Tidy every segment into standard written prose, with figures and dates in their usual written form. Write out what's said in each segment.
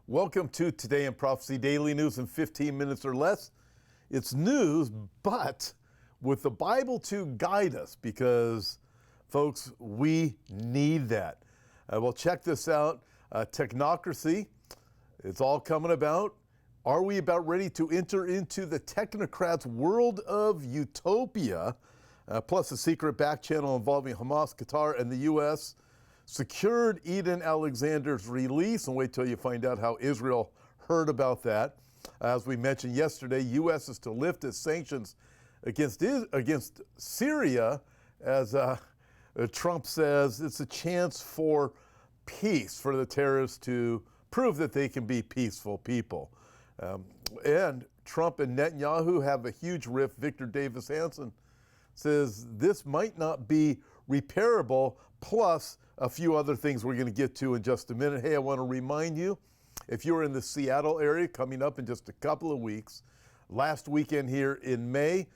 Welcome to Today in Prophecy Daily News in 15 minutes or less. It's news, but with the Bible to guide us because, folks, we need that. Well, check this out. Technocracy, it's all coming about. Are we about ready to enter into the technocrats' world of utopia? Plus a secret back channel involving Hamas, Qatar, and the U.S. secured Eden Alexander's release, and wait till you find out how Israel heard about that. As we mentioned yesterday, U.S. is to lift its sanctions against Syria, as Trump says it's a chance for peace, for the terrorists to prove that they can be peaceful people. And Trump and Netanyahu have a huge rift. Victor Davis Hanson says this might not be repairable, plus a few other things we're going to get to in just a minute. Hey, I want to remind you, if you're in the Seattle area coming up in just a couple of weeks, last weekend here in May,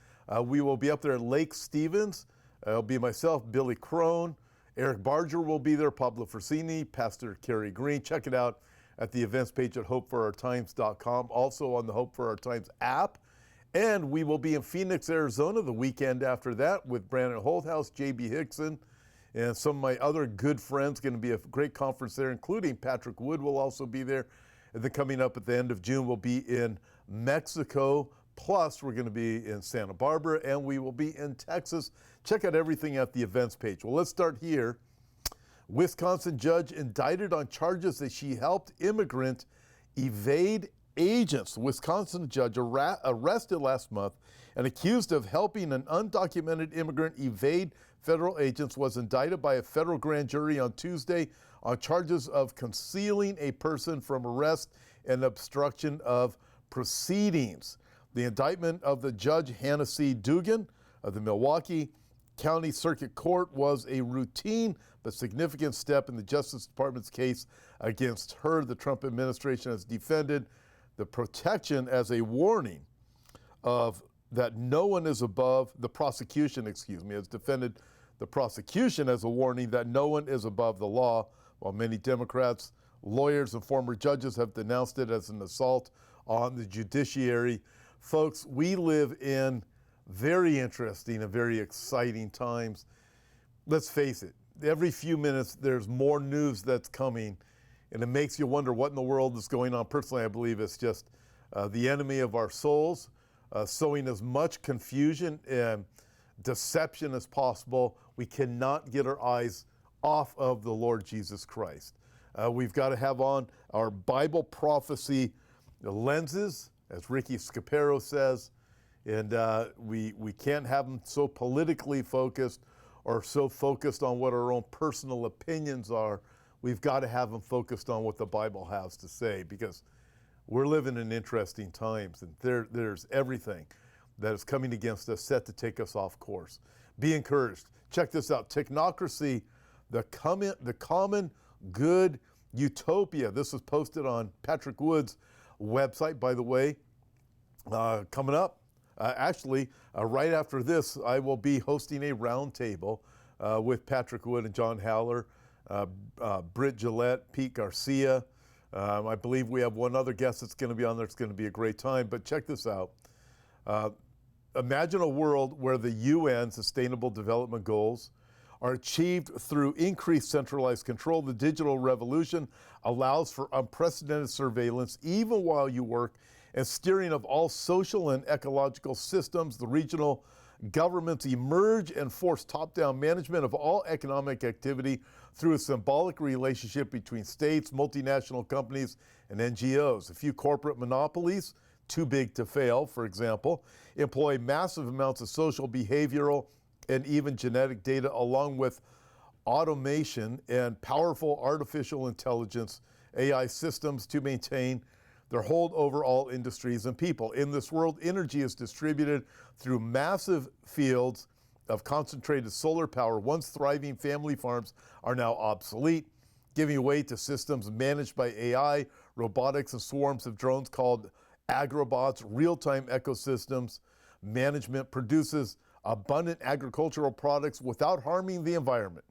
we will be up there at Lake Stevens. It'll be myself, Billy Crone, Eric Barger will be there, Pablo Forsini, Pastor Kerry Green. Check it out at the events page at hopeforourtimes.com, also on the Hope for Our Times app. And we will be in Phoenix, Arizona the weekend after that with Brandon Holthouse, J.B. Hickson, and some of my other good friends. Going to be a great conference there, including Patrick Wood will also be there. And then coming up at the end of June, we'll be in Mexico. Plus, we're going to be in Santa Barbara, and we will be in Texas. Check out everything at the events page. Well, let's start here. Wisconsin judge indicted on charges that she helped immigrant evade agents. The Wisconsin judge arrested last month and accused of helping an undocumented immigrant evade federal agents was indicted by a federal grand jury on Tuesday on charges of concealing a person from arrest and obstruction of proceedings. The indictment of the judge, Hannah C. Dugan of the Milwaukee County Circuit Court, was a routine but significant step in the Justice Department's case against her. The Trump administration has defended the protection as a warning of that no one is above the prosecution, has defended the prosecution as a warning that no one is above the law, while many Democrats, lawyers, and former judges have denounced it as an assault on the judiciary. Folks, we live in very interesting and very exciting times. Let's face it, every few minutes there's more news that's coming, and it makes you wonder what in the world is going on. Personally, I believe it's just the enemy of our souls, sowing as much confusion and deception as possible. We cannot get our eyes off of the Lord Jesus Christ. We've got to have on our Bible prophecy lenses, as Ricky Scapero says, and we can't have them so politically focused or so focused on what our own personal opinions are. We've got to have them focused on what the Bible has to say, because we're living in interesting times, and there's everything that is coming against us set to take us off course. Be encouraged. Check this out. Technocracy, the common good utopia. This was posted on Patrick Wood's website, by the way. Coming up, right after this, I will be hosting a roundtable with Patrick Wood and John Haller, Britt Gillette, Pete Garcia. I believe we have one other guest that's going to be on there. It's going to be a great time. But check this out. Imagine a world where the UN Sustainable Development Goals are achieved through increased centralized control. The digital revolution allows for unprecedented surveillance even while you work, and steering of all social and ecological systems. The regional governments emerge and force top-down management of all economic activity through a symbolic relationship between states, multinational companies, and NGOs. A few corporate monopolies, too big to fail, for example, employ massive amounts of social, behavioral, and even genetic data, along with automation and powerful artificial intelligence, AI systems, to maintain their hold over all industries and people. In this world, energy is distributed through massive fields of concentrated solar power. Once thriving family farms are now obsolete, giving way to systems managed by AI, robotics, and swarms of drones called agrobots. Real-time ecosystems management produces abundant agricultural products without harming the environment.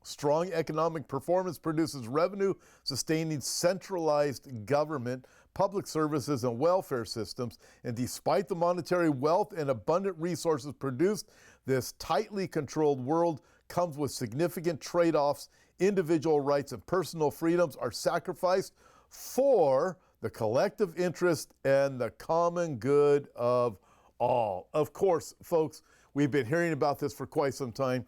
Strong economic performance produces revenue, sustaining centralized government, public services, and welfare systems. And despite the monetary wealth and abundant resources produced, this tightly controlled world comes with significant trade-offs. Individual rights and personal freedoms are sacrificed for the collective interest and the common good of all. Of course, folks, we've been hearing about this for quite some time.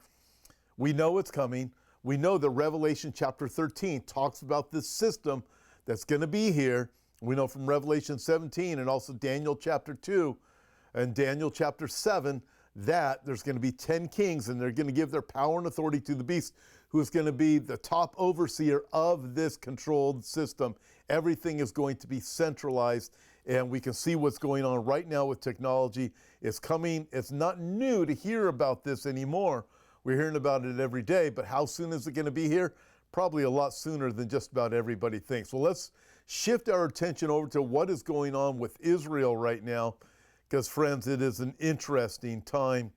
We know it's coming. We know that Revelation chapter 13 talks about this system that's going to be here. We know from Revelation 17 and also Daniel chapter 2 and Daniel chapter 7 that there's going to be 10 kings, and they're going to give their power and authority to the beast, who is going to be the top overseer of this controlled system. Everything is going to be centralized, and we can see what's going on right now with technology. It's coming. It's not new to hear about this anymore. We're hearing about it every day, but how soon is it going to be here? Probably a lot sooner than just about everybody thinks. Well, let's shift our attention over to what is going on with Israel right now, because, friends, it is an interesting time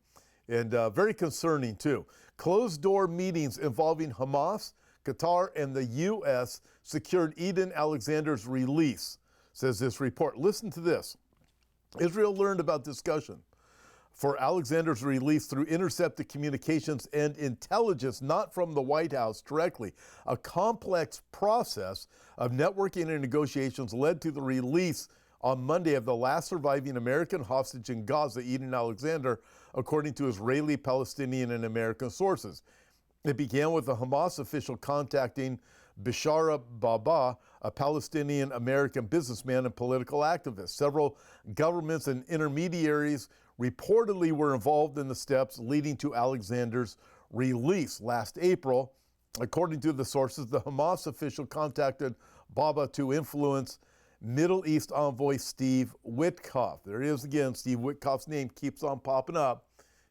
and very concerning, too. Closed-door meetings involving Hamas, Qatar, and the U.S. secured Eden Alexander's release, says this report. Listen to this. Israel learned about discussion for Alexander's release through intercepted communications and intelligence, not from the White House directly. A complex process of networking and negotiations led to the release on Monday of the last surviving American hostage in Gaza, Eden Alexander, according to Israeli, Palestinian, and American sources. It began with a Hamas official contacting Bishara Baba, a Palestinian-American businessman and political activist. Several governments and intermediaries reportedly were involved in the steps leading to Alexander's release last April. According to the sources, the Hamas official contacted Baba to influence Middle East envoy Steve Witkoff. There he is again. Steve Witkoff's name keeps on popping up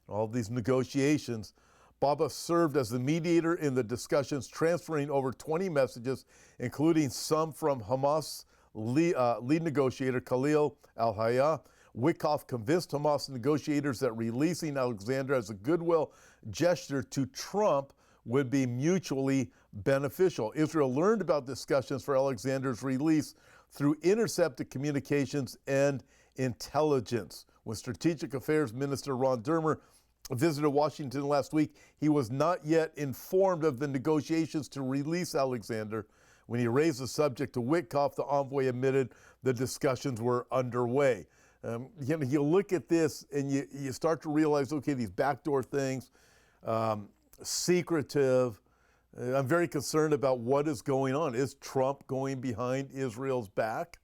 in all these negotiations. Baba served as the mediator in the discussions, transferring over 20 messages, including some from Hamas lead negotiator Khalil al-Hayya. Witkoff convinced Hamas negotiators that releasing Alexander as a goodwill gesture to Trump would be mutually beneficial. Israel learned about discussions for Alexander's release through intercepted communications and intelligence. When Strategic Affairs Minister Ron Dermer visited Washington last week, he was not yet informed of the negotiations to release Alexander. When he raised the subject to Witkoff, the envoy admitted the discussions were underway. You look at this and you start to realize, okay, these backdoor things, secretive. I'm very concerned about what is going on. Is Trump going behind Israel's back?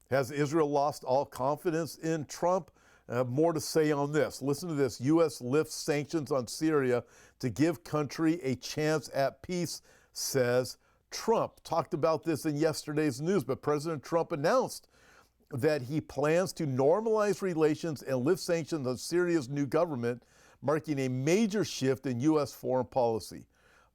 Has Israel lost all confidence in Trump? More to say on this. Listen to this. U.S. lifts sanctions on Syria to give country a chance at peace, says Trump. Talked about this in yesterday's news, but President Trump announced that he plans to normalize relations and lift sanctions on Syria's new government, marking a major shift in U.S. foreign policy.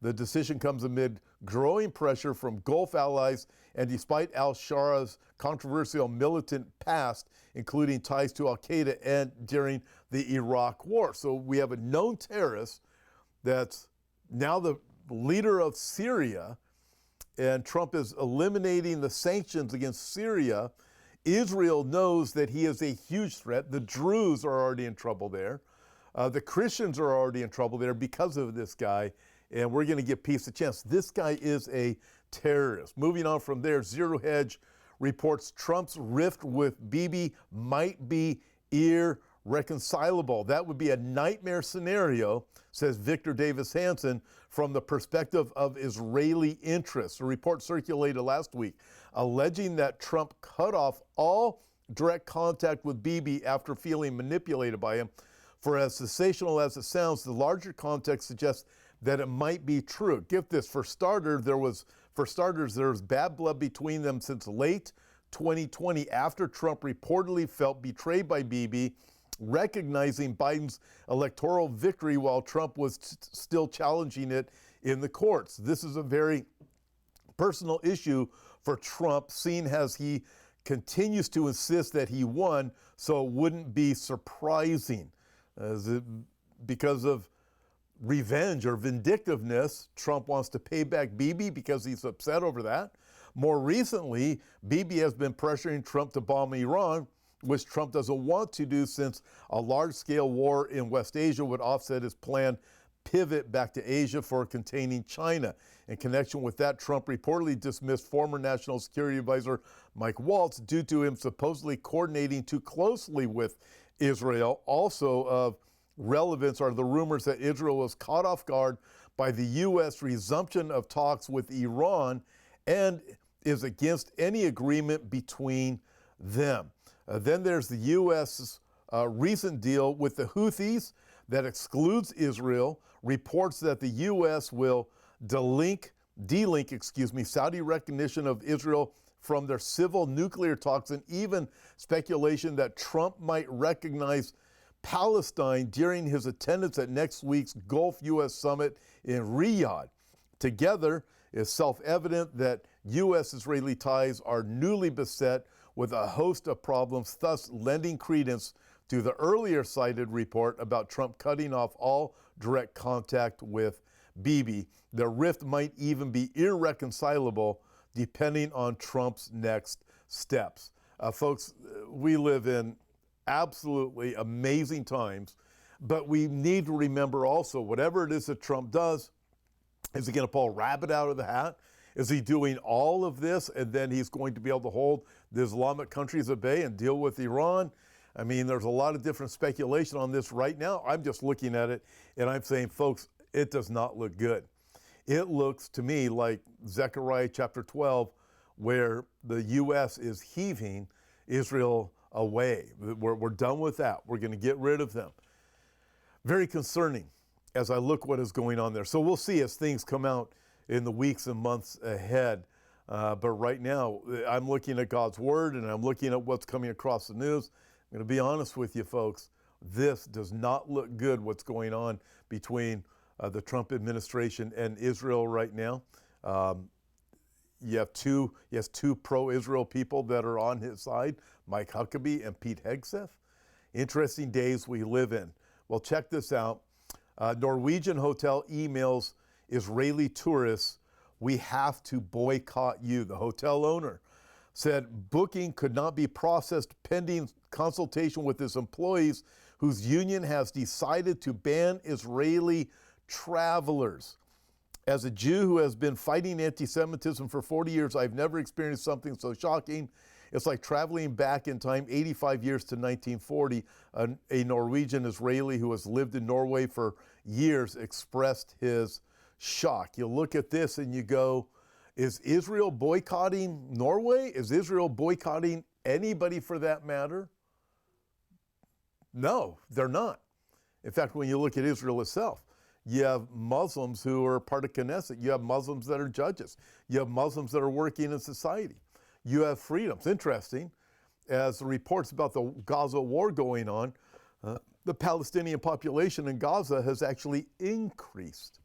The decision comes amid growing pressure from Gulf allies and despite al-Shara's controversial militant past, including ties to al-Qaeda and during the Iraq War. So we have a known terrorist that's now the leader of Syria, and Trump is eliminating the sanctions against Syria. Israel knows that he is a huge threat. The Druze are already in trouble there. The Christians are already in trouble there because of this guy, and we're going to give peace a chance. This guy is a terrorist. Moving on from there, Zero Hedge reports Trump's rift with Bibi might be irreconcilable. That would be a nightmare scenario, says Victor Davis Hanson, from the perspective of Israeli interests. A report circulated last week alleging that Trump cut off all direct contact with Bibi after feeling manipulated by him. For as sensational as it sounds, the larger context suggests that it might be true. Get this, for starters, there was bad blood between them since late 2020 after Trump reportedly felt betrayed by Bibi, recognizing Biden's electoral victory while Trump was still challenging it in the courts. This is a very personal issue for Trump, seeing as he continues to insist that he won, so it wouldn't be surprising because of revenge or vindictiveness. Trump wants to pay back Bibi because he's upset over that. More recently, Bibi has been pressuring Trump to bomb Iran, which Trump doesn't want to do since a large-scale war in West Asia would offset his planned pivot back to Asia for containing China. In connection with that, Trump reportedly dismissed former National Security Advisor Mike Waltz due to him supposedly coordinating too closely with Israel. Also of relevance are the rumors that Israel was caught off guard by the U.S. resumption of talks with Iran and is against any agreement between them. Then there's the U.S.'s recent deal with the Houthis that excludes Israel, reports that the U.S. will delink Saudi recognition of Israel from their civil nuclear talks, and even speculation that Trump might recognize Palestine during his attendance at next week's Gulf U.S. summit in Riyadh. Together, it's self-evident that U.S.-Israeli ties are newly beset with a host of problems, thus lending credence to the earlier cited report about Trump cutting off all direct contact with Bibi. The rift might even be irreconcilable depending on Trump's next steps. Folks, we live in absolutely amazing times, but we need to remember also, whatever it is that Trump does, is he going to pull a rabbit out of the hat? Is he doing all of this and then he's going to be able to hold the Islamic countries at bay and deal with Iran? I mean, there's a lot of different speculation on this right now. I'm just looking at it and I'm saying, folks, it does not look good. It looks to me like Zechariah chapter 12, where the U.S. is heaving Israel away. We're done with that. We're going to get rid of them. Very concerning as I look what is going on there. So we'll see as things come out in the weeks and months ahead. But right now, I'm looking at God's word and I'm looking at what's coming across the news. I'm going to be honest with you, folks. This does not look good, what's going on between the Trump administration and Israel right now. You have two pro-Israel people that are on his side, Mike Huckabee and Pete Hegseth. Interesting days we live in. Well, check this out. Norwegian hotel emails Israeli tourists, "We have to boycott you." The hotel owner said booking could not be processed pending consultation with his employees, whose union has decided to ban Israeli travelers. As a Jew who has been fighting anti-Semitism for 40 years, I've never experienced something so shocking. It's like traveling back in time 85 years to 1940. A Norwegian Israeli who has lived in Norway for years expressed his shock. You look at this and you go, is Israel boycotting Norway? Is Israel boycotting anybody for that matter? No, they're not. In fact, when you look at Israel itself, you have Muslims who are part of Knesset. You have Muslims that are judges. You have Muslims that are working in society. You have freedoms. Interesting, as the reports about the Gaza war going on, the Palestinian population in Gaza has actually increased.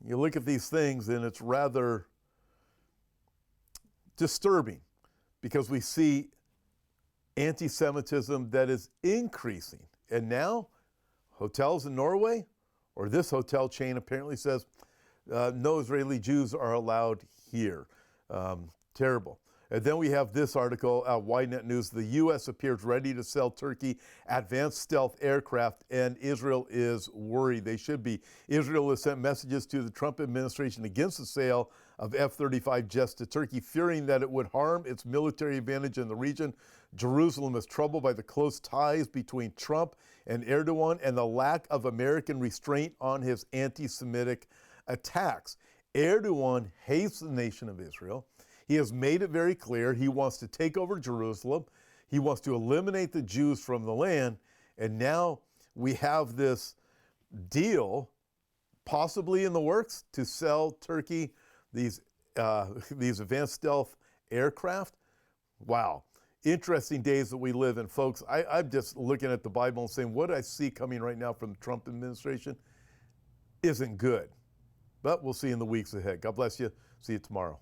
You look at these things and it's rather disturbing because we see anti-Semitism that is increasing. And now hotels in Norway, or this hotel chain apparently says, no Israeli Jews are allowed here. Terrible. And then we have this article at Ynet News. The U.S. appears ready to sell Turkey advanced stealth aircraft, and Israel is worried. They should be. Israel has sent messages to the Trump administration against the sale of F-35 jets to Turkey, fearing that it would harm its military advantage in the region. Jerusalem is troubled by the close ties between Trump and Erdogan and the lack of American restraint on his anti-Semitic attacks. Erdogan hates the nation of Israel. He has made it very clear he wants to take over Jerusalem. He wants to eliminate the Jews from the land. And now we have this deal possibly in the works to sell Turkey these advanced stealth aircraft. Wow. Interesting days that we live in, folks. I'm just looking at the Bible and saying what I see coming right now from the Trump administration isn't good. But we'll see in the weeks ahead. God bless you. See you tomorrow.